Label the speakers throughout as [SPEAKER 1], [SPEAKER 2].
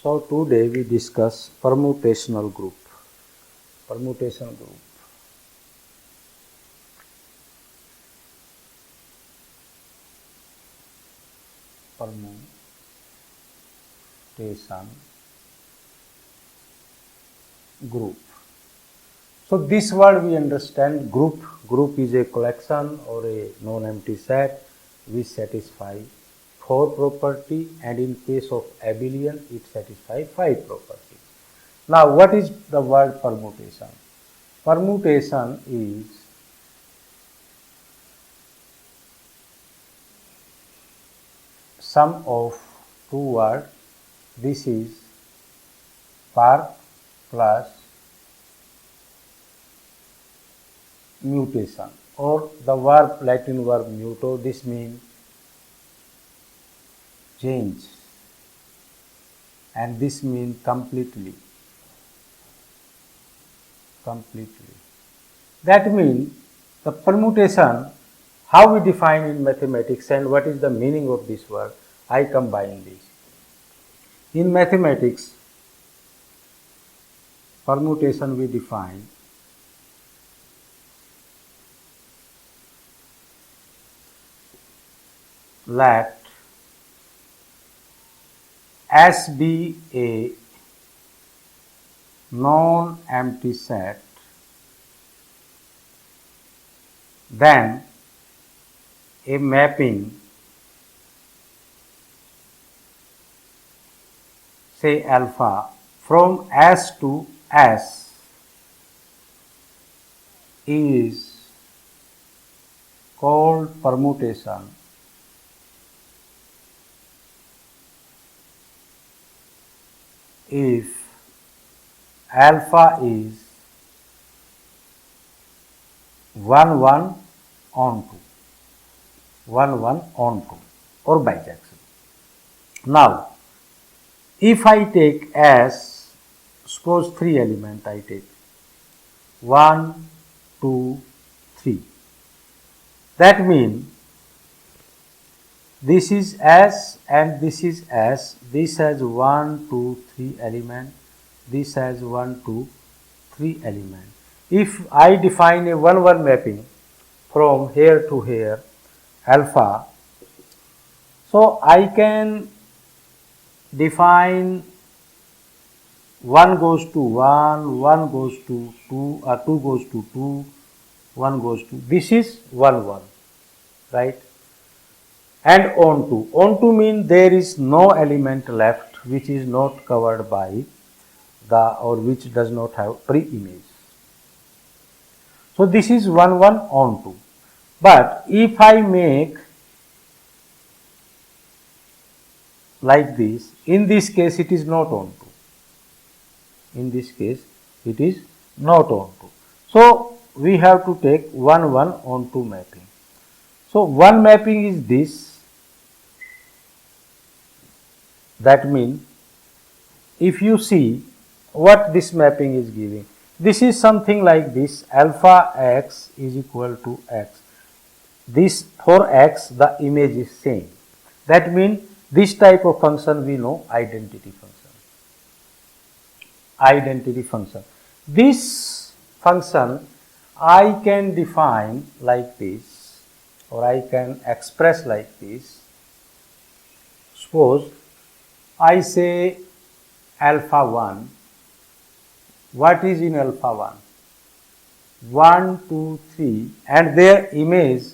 [SPEAKER 1] So today we discuss permutational group. Permutation group. Permutation group. So this word we understand group. Group is a collection or a non-empty set which satisfy 4 property, and in case of abelian it satisfies 5 property. Now what is the word permutation? Permutation is sum of two words. This is per plus mutation, or the verb Latin verb muto. This means change, and this means completely. That means the permutation, how we define in mathematics and what is the meaning of this word, I combine this. In mathematics, permutation we define let S be a non-empty set, then a mapping, say alpha, from S to S is called permutation. If alpha is 1 1 on 2, 1 1 on 2, or bijection. Now, if I take S, suppose 3 element I take 1, 2, 3. That means this is S and this is S. This has 1, 2, 3 element. This has 1, 2, 3 element. If I define a 1 1 mapping from here to here, alpha, so I can define 1 goes to 1, 1 goes to 2, 2 goes to 2, 1 goes to, this is 1 1, right? And on 2. On 2 means there is no element left which is not covered by the, or which does not have pre-image. So this is 1 1 on 2. But if I make like this, in this case it is not on 2. In this case it is not on 2. So we have to take 1 1 on 2 mapping. So one mapping is this. That means if you see what this mapping is giving, this is something like this: alpha x is equal to x. This for x the image is same. That means this type of function we know identity function. Identity function. This function I can define like this, or I can express like this. Suppose I say alpha 1. What is in alpha 1? 1, 2, 3, and their image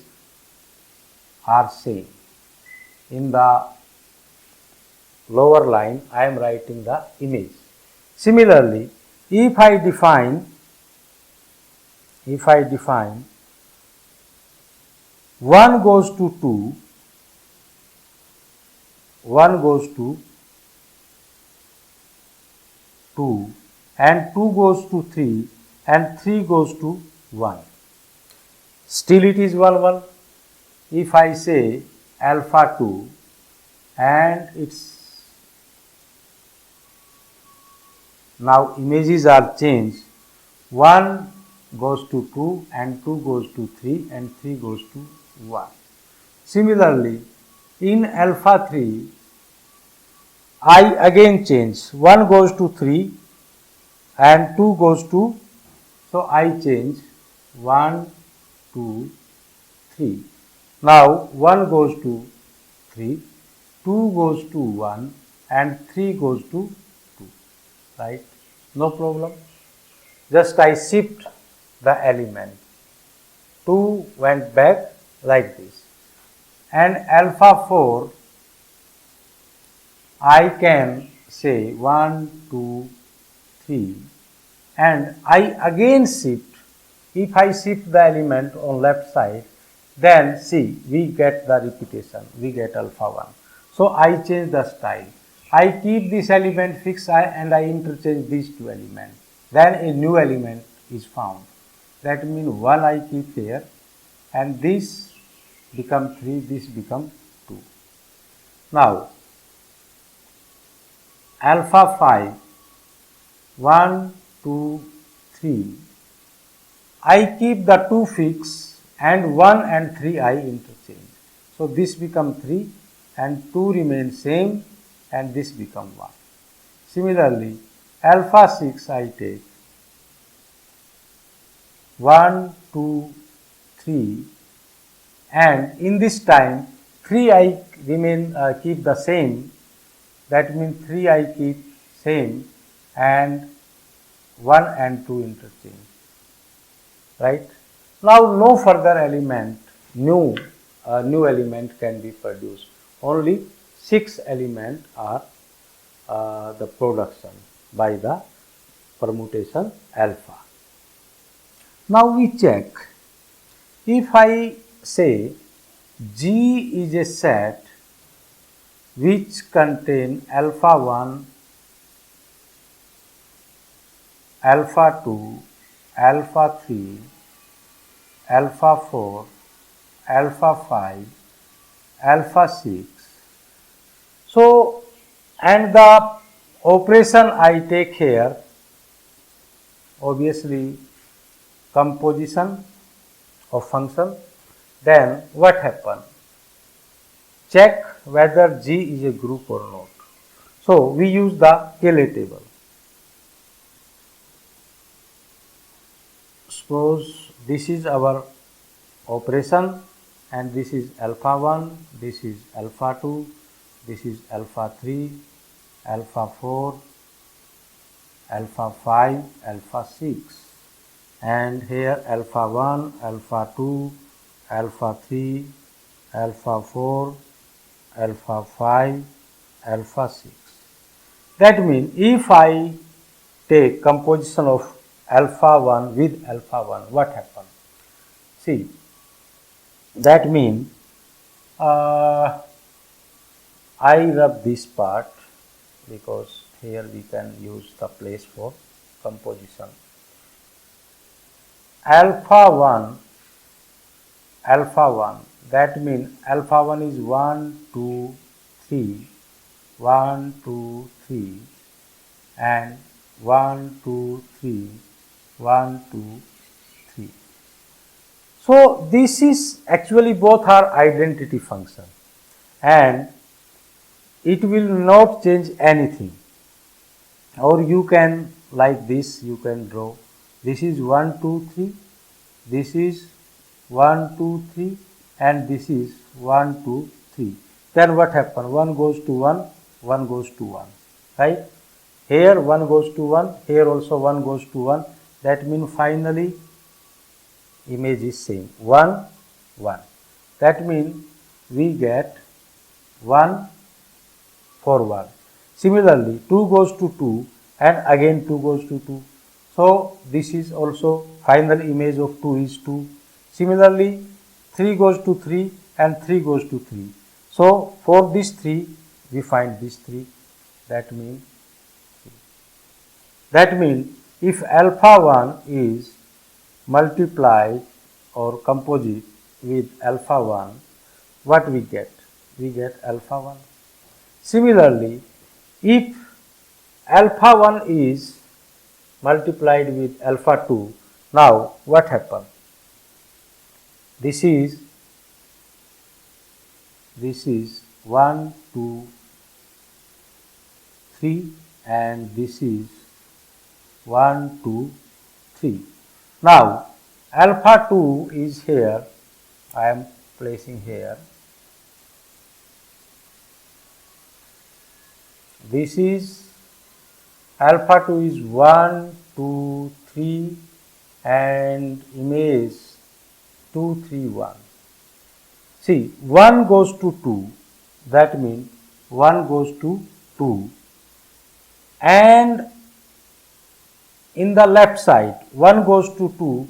[SPEAKER 1] are same. In the lower line I am writing the image. Similarly, if I define 1 goes to 2, 1 goes to 2, and 2 goes to 3, and 3 goes to 1. Still it is 1 1. If I say alpha 2 and its now images are changed, 1 goes to 2 and 2 goes to 3 and 3 goes to 1. Similarly, in alpha 3 I again change, 1 goes to 3 and 2 goes to, so I change 1, 2, 3. Now 1 goes to 3, 2 goes to 1 and 3 goes to 2, right? No problem. Just I shift the element. 2 went back like this. And alpha 4, I can say 1, 2, 3 and I again shift. If I shift the element on left side, then see, we get the repetition, we get alpha 1. So I change the style. I keep this element fixed and I interchange these two elements. Then a new element is found. That means 1 I keep here and this become 3, this become 2. Now alpha 5, 1, 2, 3. I keep the 2 fixed and 1 and 3 I interchange. So this become 3 and 2 remain same and this become 1. Similarly, alpha 6 I take 1, 2, 3 and in this time 3 I remain keep the same, that means 3 I keep same and 1 and 2 interchange, right? Now no further element, new element can be produced. Only 6 elements are the production by the permutation alpha. Now we check, if I say G is a set which contain alpha 1, alpha 2, alpha 3, alpha 4, alpha 5, alpha 6. So, and the operation I take here, obviously composition of function, then what happen? Check whether G is a group or not. So, we use the Cayley table. Suppose this is our operation and this is alpha 1, this is alpha 2, this is alpha 3, alpha 4, alpha 5, alpha 6 and here alpha 1, alpha 2, alpha 3, alpha 4, alpha 5, alpha 6. That means if I take composition of alpha 1 with alpha 1, what happens? See, that means I rub this part because here we can use the place for composition. Alpha 1, that means alpha 1 is 1, 2, 3, 1, 2, 3 and 1, 2, 3, 1, 2, 3. So this is actually both are identity function and it will not change anything, or you can like this, you can draw, this is 1, 2, 3, this is 1, 2, 3 and this is 1, 2, 3. Then what happens? 1 goes to 1, 1 goes to 1, right? Here 1 goes to 1, here also 1 goes to 1. That means finally image is same, 1, 1. That means we get 1 for 1. Similarly, 2 goes to 2 and again 2 goes to 2. So this is also final image of 2 is 2. Similarly, 3 goes to 3 and 3 goes to 3. So for this 3, we find this 3. That means if alpha 1 is multiplied or composite with alpha 1, what we get? We get alpha 1. Similarly, if alpha 1 is multiplied with alpha 2, now what happens? This is 1, 2, 3, and this is 1, 2, 3. Now alpha 2 is here, I am placing here. This is alpha 2 is 1, 2, 3 and image 2, 3, 1. See, 1 goes to 2, that means 1 goes to 2, and in the left side 1 goes to 2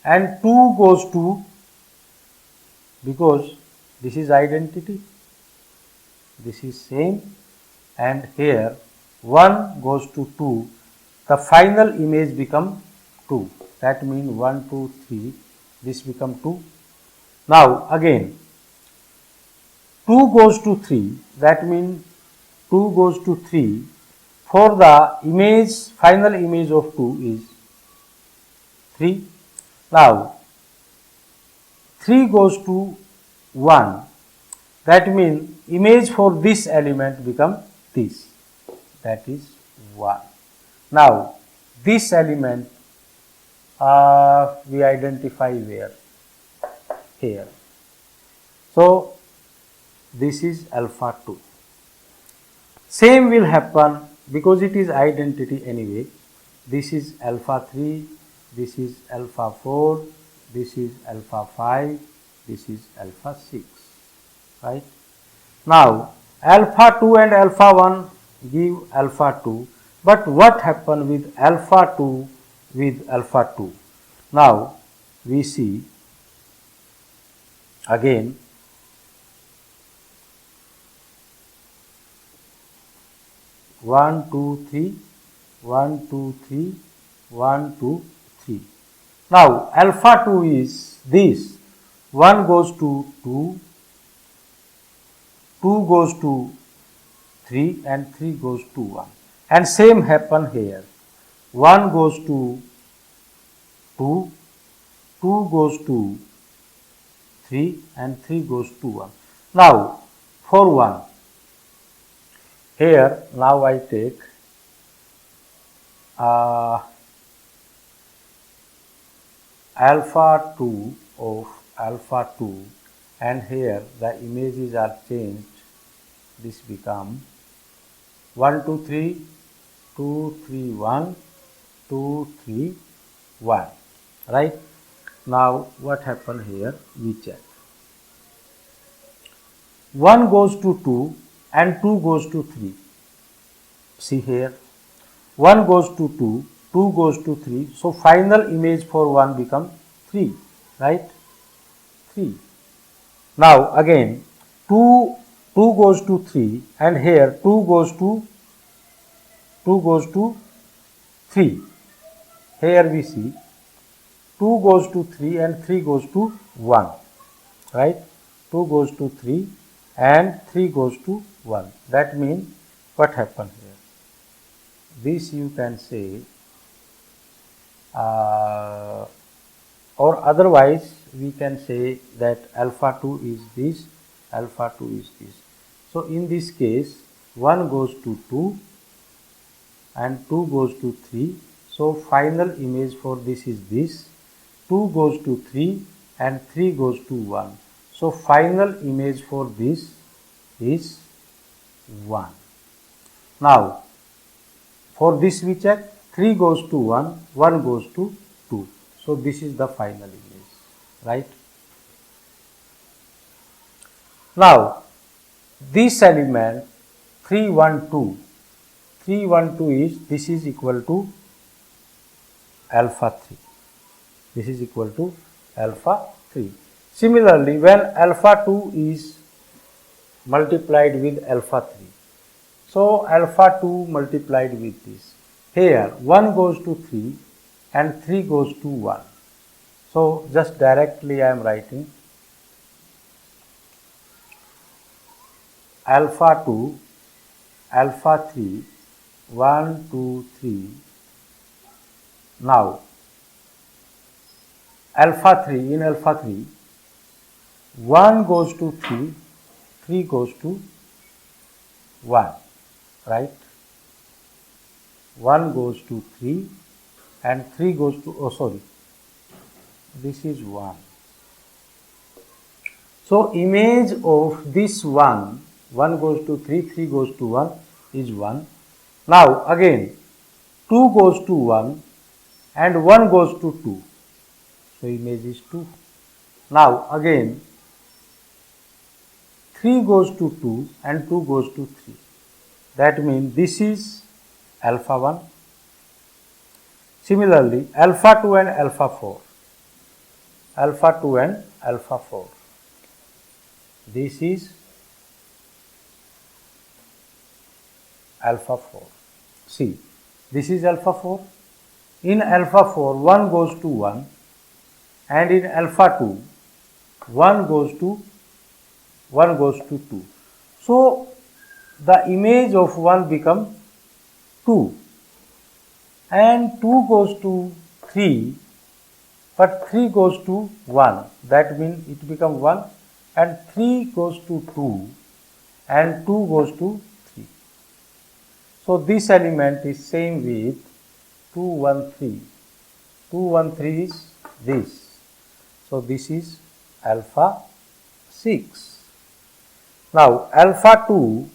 [SPEAKER 1] and 2 goes to, because this is identity, this is same, and here 1 goes to 2, the final image become 2, that means 1, 2, 3, this become 2. Now again 2 goes to 3, that means 2 goes to 3, for the image, final image of 2 is 3. Now 3 goes to 1, that means image for this element become this, that is 1. Now this element we identify where? Here. So this is alpha 2. Same will happen because it is identity anyway. This is alpha 3, this is alpha 4, this is alpha 5, this is alpha 6, right? Now alpha 2 and alpha 1 give alpha 2, but what happened with alpha 2 with alpha 2? Now we see again one, two, three, 1, 2, 3, 1, 2, 3. Now alpha 2 is this, 1 goes to 2, 2 goes to 3 and 3 goes to 1, and same happen here, 1 goes to 2, 2 goes to 3 and 3 goes to 1. Now for 1, here now I take alpha 2 of alpha 2, and here the images are changed, this become 1, 2, 3, 2, 3, 1, 2, 3, 1, right? Now what happened here, we check. 1 goes to 2 and 2 goes to 3. See here, 1 goes to 2, 2 goes to 3. So final image for 1 become 3, right? 3. Now again 2 goes to 3 and here 2 goes to 3. Here we see 2 goes to 3 and 3 goes to 1, right? 2 goes to 3 and 3 goes to 1. That means what happened here? This you can say, or otherwise we can say that alpha 2 is this, alpha 2 is this. So in this case 1 goes to 2 and 2 goes to 3. So final image for this is this, 2 goes to 3 and 3 goes to 1. So final image for this is 1. Now for this we check, 3 goes to 1, 1 goes to 2. So this is the final image, right? Now this element 3, 1, 2, 3, 1, 2 is, this is equal to alpha 3. This is equal to alpha 3. Similarly, when alpha 2 is multiplied with alpha 3, so alpha 2 multiplied with this, here 1 goes to 3 and 3 goes to 1. So just directly I am writing alpha 2, alpha 3, 1, 2, 3. Now alpha 3, in alpha 3, 1 goes to 3, 3 goes to 1, right? 1 goes to 3 and 3 goes to, oh sorry, this is 1. So image of this 1, 1 goes to 3, 3 goes to 1 is 1. Now again 2 goes to 1 and 1 goes to 2. So image is 2. Now again 3 goes to 2 and 2 goes to 3. That means this is alpha 1. Similarly, alpha 2 and alpha 4. Alpha 2 and alpha 4. This is alpha 4. See, this is alpha 4. In alpha 4, 1 goes to 1 and in alpha 2, 1 goes to 2. So, the image of 1 becomes 2 and 2 goes to 3, but 3 goes to 1. That means it becomes 1 and 3 goes to 2 and 2 goes to 3. So, this element is same with 2, 1, 3. 2, 1, 3 is this. So, this is alpha 6. Now, alpha 2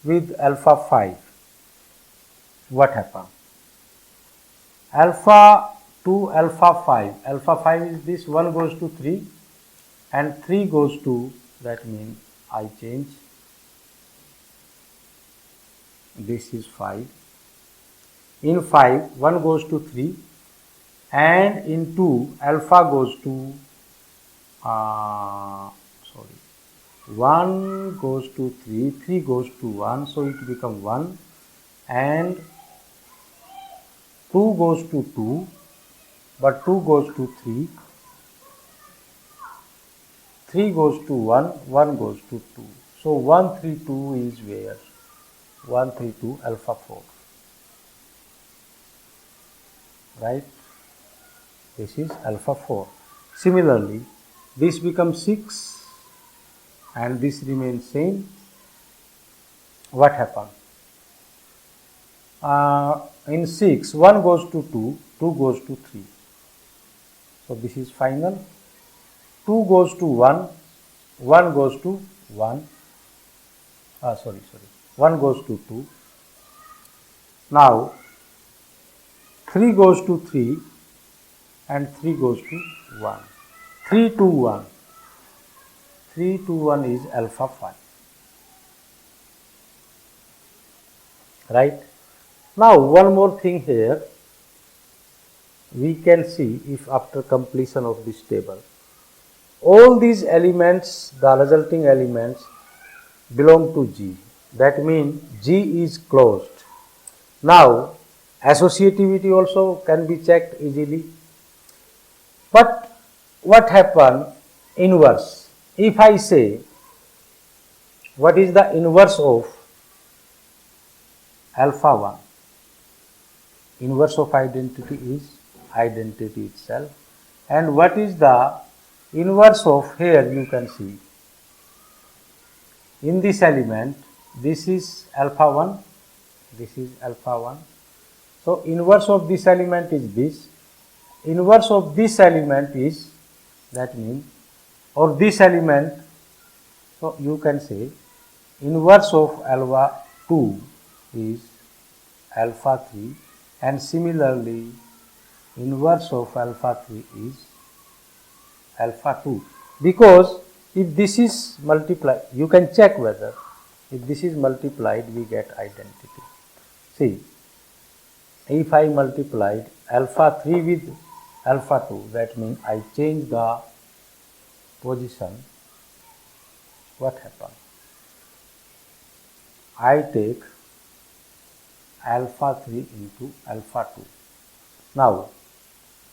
[SPEAKER 1] with alpha 5, what happened? Alpha 2, alpha 5. Alpha 5 is this, 1 goes to 3 and 3 goes to, that means I change, this is 5. In 5, 1 goes to 3 and in 2, alpha goes to, 1 goes to 3, 3 goes to 1, so it becomes 1 and 2 goes to 2, but 2 goes to 3, 3 goes to 1, 1 goes to 2. So 132 is where? 132 alpha 4, right? This is alpha 4. Similarly, this becomes 6 and this remains same. What happened? In 6, 1 goes to 2, 2 goes to 3. So this is final. 2 goes to 1, 1 goes to 1. 1 goes to 2. Now 3 goes to 3 and 3 goes to 1. 3 to 1. 3 to 1 is alpha 5. Right? Now one more thing here. We can see if after completion of this table, all these elements, the resulting elements belong to G. That means G is closed. Now associativity also can be checked easily. But what happen inverse? If I say what is the inverse of alpha 1? Inverse of identity is identity itself. And what is the inverse of, here you can see, in this element, this is alpha 1, this is alpha 1. So inverse of this element is this. Inverse of this element is, that means, or this element, so you can say inverse of alpha 2 is alpha 3 and similarly inverse of alpha 3 is alpha 2, because if this is multiplied, you can check whether if this is multiplied we get identity. See, if I multiplied alpha 3 with alpha 2, that means I change the position, what happens? I take alpha 3 into alpha 2. Now,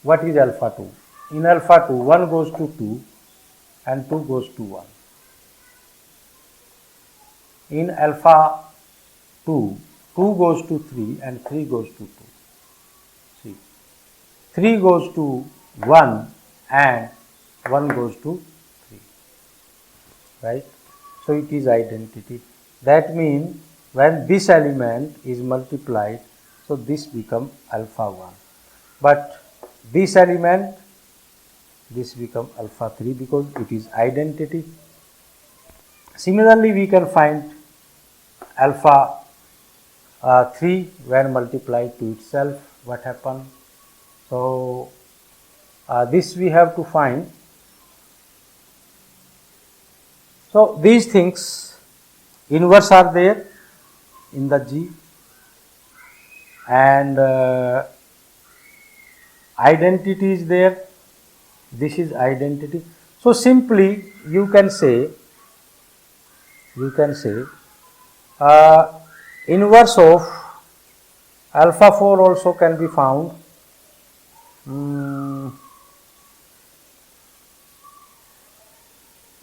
[SPEAKER 1] what is alpha 2? In alpha 2, 1 goes to 2 and 2 goes to 1. In alpha 2, 2 goes to 3 and 3 goes to 2. See, 3 goes to 1 and 1 goes to 3, right? So it is identity. That means when this element is multiplied, so this become alpha 1. But this element, this become alpha 3 because it is identity. Similarly, we can find alpha 3 when multiplied to itself, what happen? So, this we have to find. So, these things inverse are there in the G, and identity is there. This is identity. So, simply you can say inverse of alpha 4 also can be found.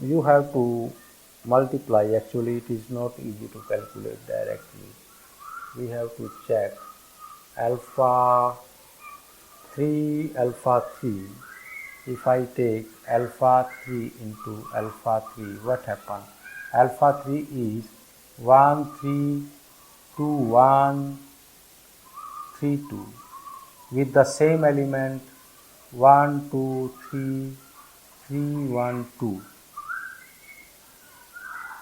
[SPEAKER 1] You have to multiply. Actually, it is not easy to calculate directly. We have to check alpha 3, alpha 3. If I take alpha 3 into alpha 3, what happens? Alpha 3 is 1, 3, 2, 1, 3, 2 with the same element 1, 2, 3, 3, 1, 2.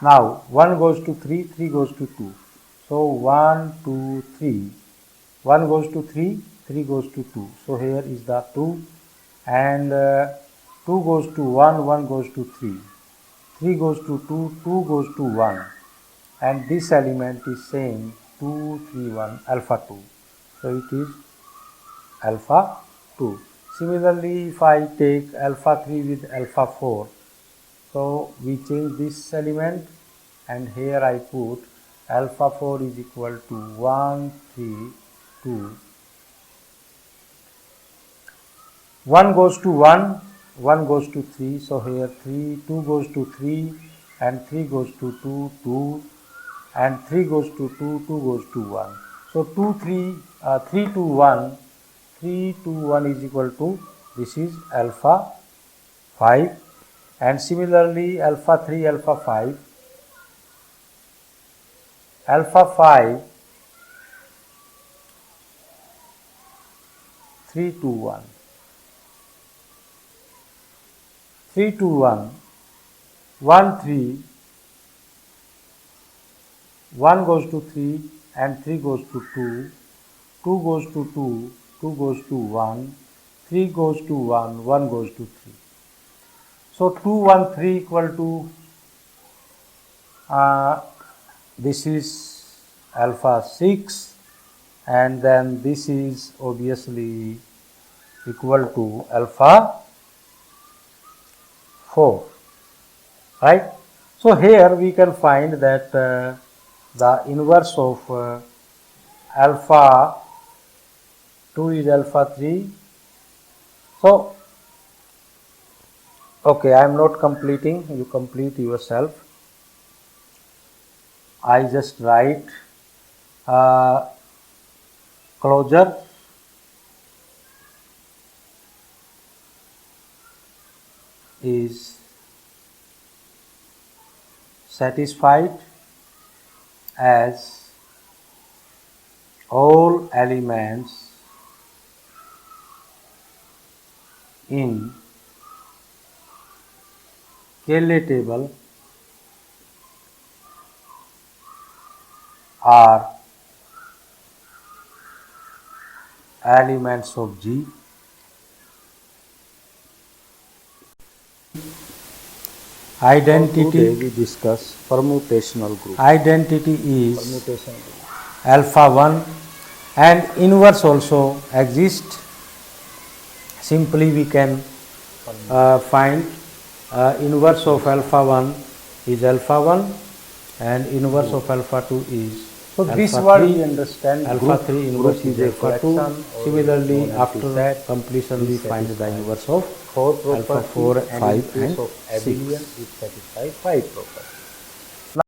[SPEAKER 1] Now 1 goes to 3, 3 goes to 2. So 1, 2, 3, 1 goes to 3, 3 goes to 2. So here is the 2, and 2 goes to 1, 1 goes to 3, 3 goes to 2, 2 goes to 1, and this element is same 2, 3, 1, alpha 2. So it is alpha 2. Similarly, if I take alpha 3 with alpha 4, so we change this element, and here I put alpha 4 is equal to 1, 3, 2. 1 goes to 1, 1 goes to 3, so here 3, 2 goes to 3, and 3 goes to 2, 2, and 3 goes to 2, 2 goes to 1. So 3 to 1, 3 to 1 is equal to, this is alpha 5, and similarly alpha 3, alpha 5, alpha 5, 3 to 1. 3 to 1, 1, 3, 1 goes to 3 and 3 goes to 2, 2 goes to 2, 2 goes to 1, 3 goes to 1, 1 goes to 3. So 2, 1, 3 equal to, this is alpha 6, and then this is obviously equal to alpha 4, right. So here we can find that the inverse of alpha 2 is alpha 3. So, okay, I am not completing, you complete yourself. I just write closure is satisfied as all elements in Cayley table are elements of G. Identity, today we discuss permutational group. Identity is alpha 1, and inverse also exists. Simply we can find inverse of alpha 1 is alpha 1, and inverse of alpha 2 is so alpha this word we understand alpha 3 inverse is alpha 2. Similarly, after completion we find the inverse of alpha 4, 5 and 6. Is satisfy 5 properties.